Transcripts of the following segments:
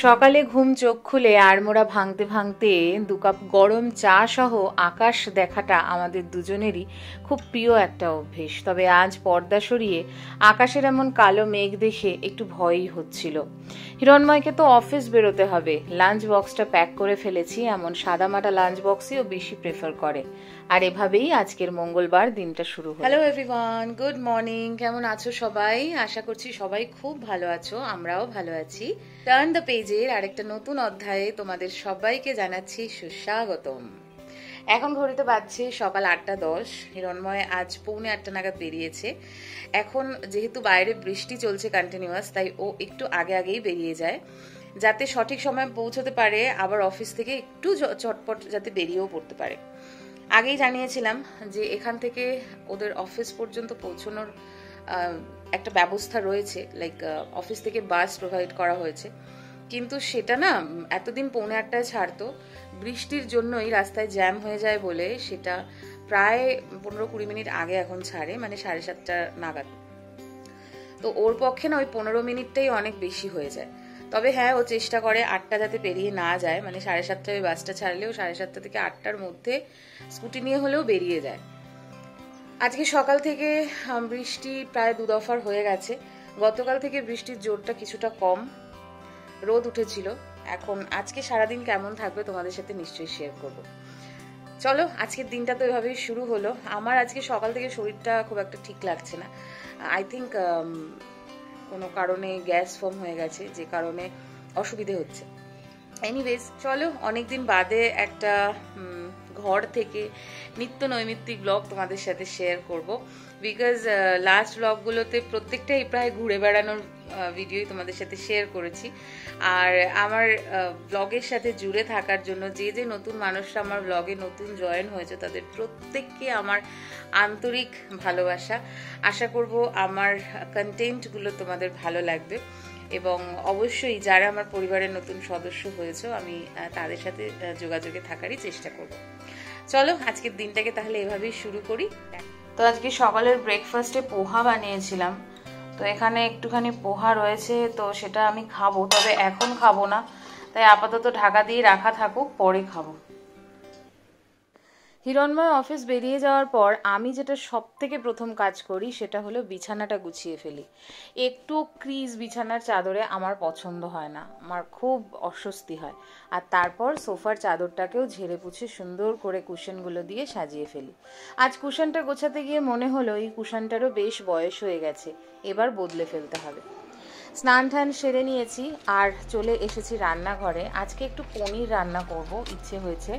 সকালে ঘুম চোখ খুলে আড়মোড়া ভাঙতে ভাঙতে 2 কাপ গরম চা সহ আকাশ দেখাটা আমাদের দুজনেরই খুব প্রিয় একটা অভ্যেস। তবে আজ পর্দা সরিয়ে আকাশের এমন কালো মেঘ দেখে একটু ভয়ই হচ্ছিল। হিরণময়কে তো অফিস বেরোতে হবে, লাঞ্চ বক্সটা প্যাক করে ফেলেছি। এমন সাদামাটা লাঞ্চ বক্সই ও বেশি প্রেফার করে। আর এভাবেই আজকের মঙ্গলবার দিনটা শুরু হলো। Hello everyone, good morning. কেমন আছো সবাই? আশা করছি সবাই খুব ভালো আছো, আমরাও ভালো আছি। টার্ন দ্য পেজের আরেকটা নতুন অধ্যায়ে তোমাদের সবাইকে জানাচ্ছি সুস্বাগতম। এখন ঘড়িতে বাজছে সকাল 8:10। হিরণময় আজ 7:45 নাগাদ বেরিয়েছে। এখন যেহেতু বাইরে বৃষ্টি চলছে কন্টিনিউয়াস, তাই ও একটু আগে আগেই বেরিয়ে যায় যাতে সঠিক সময় পৌঁছতে পারে, আবার অফিস থেকে একটু চটপট যাতে বেরিয়েও পড়তে পারে। আগেই জানিয়েছিলাম যে এখান থেকে ওদের অফিস পর্যন্ত পৌঁছানোর একটা ব্যবস্থা রয়েছে, লাইক অফিস থেকে বাস প্রোভাইড করা হয়েছে, কিন্তু সেটা না এতদিন 7:45 ছাড়তো, বৃষ্টির জন্যই রাস্তায় জ্যাম হয়ে যায় বলে সেটা প্রায় 15-20 মিনিট আগে এখন ছাড়ে, মানে 7:30 নাগাদ। তো ওর পক্ষে না ওই 15 মিনিটটাই অনেক বেশি হয়ে যায়। তবে হ্যাঁ, ও চেষ্টা করে 8টা যাতে পেরিয়ে না যায়, মানে 7:30 বাসটা ছাড়লেও 7:30 থেকে 8টার মধ্যে স্কুটি নিয়ে হলেও বেরিয়ে যায়। আজকে সকাল থেকে বৃষ্টি প্রায় 2 দফার হয়ে গেছে। গতকাল থেকে বৃষ্টির জোরটা কিছুটা কম, রোদ উঠেছিল। এখন আজকে সারাদিন কেমন থাকবে তোমাদের সাথে নিশ্চয়ই শেয়ার করব। চলো, আজকের দিনটা তো এভাবেই শুরু হলো। আমার আজকে সকাল থেকে শরীরটা খুব একটা ঠিক লাগছে না। আই থিঙ্ক কোনো কারণে গ্যাস ফর্ম হয়ে গেছে, যে কারণে অসুবিধে হচ্ছে। এনিওয়েজ, চলো, অনেকদিন বাদে একটা ঘর থেকে নিত্য নৈমিত্তিক ব্লগ তোমাদের সাথে শেয়ার করব। বিকজ লাস্ট ব্লগগুলোতে প্রত্যেকটাই প্রায় ঘুরে বেড়ানোর ভিডিওই তোমাদের সাথে শেয়ার করেছি। আর আমার ব্লগের সাথে জুড়ে থাকার জন্য যে যে নতুন মানুষরা আমার ব্লগে নতুন জয়েন হয়েছে, তাদের প্রত্যেককে আমার আন্তরিক ভালোবাসা। আশা করব আমার কন্টেন্টগুলো তোমাদের ভালো লাগবে, এবং অবশ্যই যারা আমার পরিবারের নতুন সদস্য হয়েছে, আমি তাদের সাথে যোগাযোগে থাকারই চেষ্টা করব। চলো, আজকের দিনটাকে তাহলে এভাবেই শুরু করি। তো আজকে সকালের ব্রেকফাস্টে পোহা বানিয়েছিলাম। তো এখানে একটুখানি পোহা রয়েছে, তো সেটা আমি খাবো, তবে এখন খাবো না, তাই আপাতত ঢাকা দিয়ে রাখা থাকুক, পরে খাবো। হিরণময় অফিস বেরিয়ে যাওয়ার পর আমি যেটা সব থেকে প্রথম কাজ করি সেটা হলো বিছানাটা গুছিয়ে ফেলি। একটু ক্রিজ বিছানার চাদরে আমার পছন্দ হয় না, আমার খুব অস্বস্তি হয়। আর তারপর সোফার চাদরটাকেও ঝেড়ে পুছে সুন্দর করে কুশনগুলো দিয়ে সাজিয়ে ফেলি। আজ কুশনটা গোছাতে গিয়ে মনে হলো এই কুশনটারও বেশ বয়স হয়ে গেছে, এবার বদলে ফেলতে হবে। স্নান টান সেরে নিয়েছি আর চলে এসেছি রান্নাঘরে। আজকে একটু পনির রান্না করব, ইচ্ছে হয়েছে।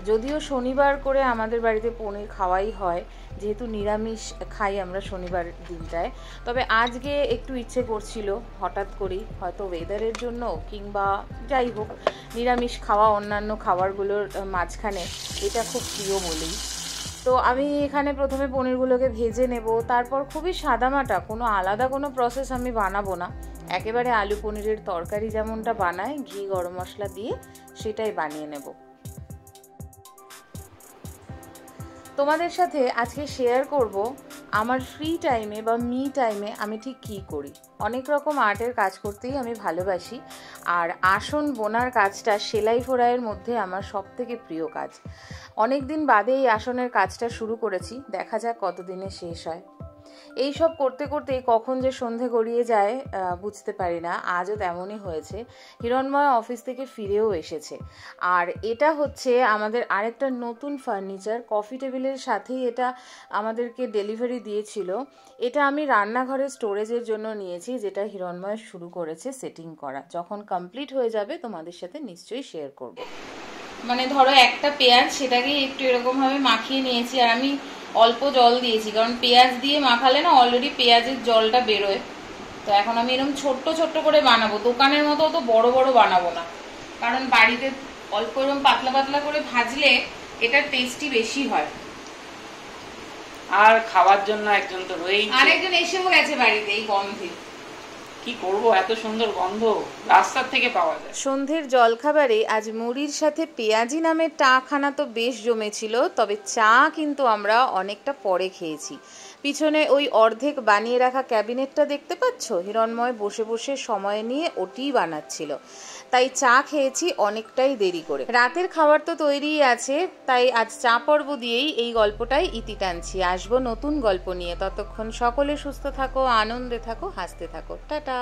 যদিও শনিবার করে আমাদের বাড়িতে পনির খাওয়াই হয়, যেহেতু নিরামিষ খাই আমরা শনিবার দিনটায়। তবে আজকে একটু ইচ্ছে করছিল হঠাৎ করেই, হয়তো ওয়েদারের জন্য কিংবা যাই হোক, নিরামিষ খাওয়া অন্যান্য খাবারগুলোর মাঝখানে এটা খুব প্রিয় বলেই। তো আমি এখানে প্রথমে পনিরগুলোকে ভেজে নেব, তারপর খুবই সাদামাটা, কোনো আলাদা কোনো প্রসেস আমি বানাবো না, একেবারে আলু পনিরের তরকারি যেমনটা বানায় ঘি গরম মশলা দিয়ে সেটাই বানিয়ে নেব। তোমাদের সাথে আজকে শেয়ার করব আমার ফ্রি টাইমে বা মি টাইমে আমি ঠিক কী করি। অনেক রকম আর্টের কাজ করতেই আমি ভালোবাসি, আর আসন বোনার কাজটা সেলাই ফোড়াইয়ের মধ্যে আমার সব থেকে প্রিয় কাজ। অনেক দিন বাদে এই আসনের কাজটা শুরু করেছি, দেখা যাক কতদিনে শেষ হয়। এই সব করতে করতে কখন যে সন্ধে গড়িয়ে যায় বুঝতে পারি না। আজও তেমনই হয়েছে। হিরণময় অফিস থেকে ফিরেও এসেছে। আর এটা হচ্ছে আমাদের আরেকটা নতুন ফার্নিচার, কফি টেবিলের সাথেই এটা আমাদেরকে ডেলিভারি দিয়েছিল। এটা আমি রান্নাঘরে স্টোরেজের জন্য নিয়েছি, যেটা হিরণময় শুরু করেছে সেটিং করা। যখন কমপ্লিট হয়ে যাবে তোমাদের সাথে নিশ্চয়ই শেয়ার করব। মানে ধরো একটা পেঁয়াজ, সেটাকে একটু এরকমভাবে মাখিয়ে নিয়েছি, আর আমি অল্প জল দিয়েছি, কারণ পেঁয়াজ দিয়ে মাখালে না অলরেডি পেঁয়াজের জলটা বেরোয়। তো এখন আমি এরকম ছোট্ট ছোট্ট করে বানাবো, দোকানের মতো তো বড় বড় বানাবো না, কারণ বাড়িতে অল্প এরকম পাতলা পাতলা করে ভাজলে এটার টেস্টি বেশি হয়। আর খাওয়ার জন্য একজন তো রয়েই, আরেকজন এসেও গেছে বাড়িতে এই গন্ধে। কি করব, এত সুন্দর গন্ধ রাস্তার থেকে পাওয়া যায়। সন্ধ্যের জলখাবারে আজ মুড়ির সাথে পেঁয়াজি নামের চা খানা তো বেশ জমেছিল, তবে চা কিন্তু আমরা অনেকটা পরে খেয়েছি। পিছনে ওই অর্ধেক বানিয়ে রাখা ক্যাবিনেটটা দেখতে পাচ্ছ, হিরণময় বসে বসে সময় নিয়ে ওটিই বানাচ্ছিল। তাই চা খেয়েছি অনেকটাই দেরি করে। রাতের খাবার তো তৈরিই আছে, তাই আজ চা পর্ব দিয়েই এই গল্পটাই ইতি টানছি। আসবো নতুন গল্প নিয়ে। ততক্ষণ সকলে সুস্থ থাকো, আনন্দে থাকো, হাসতে থাকো। টাটা।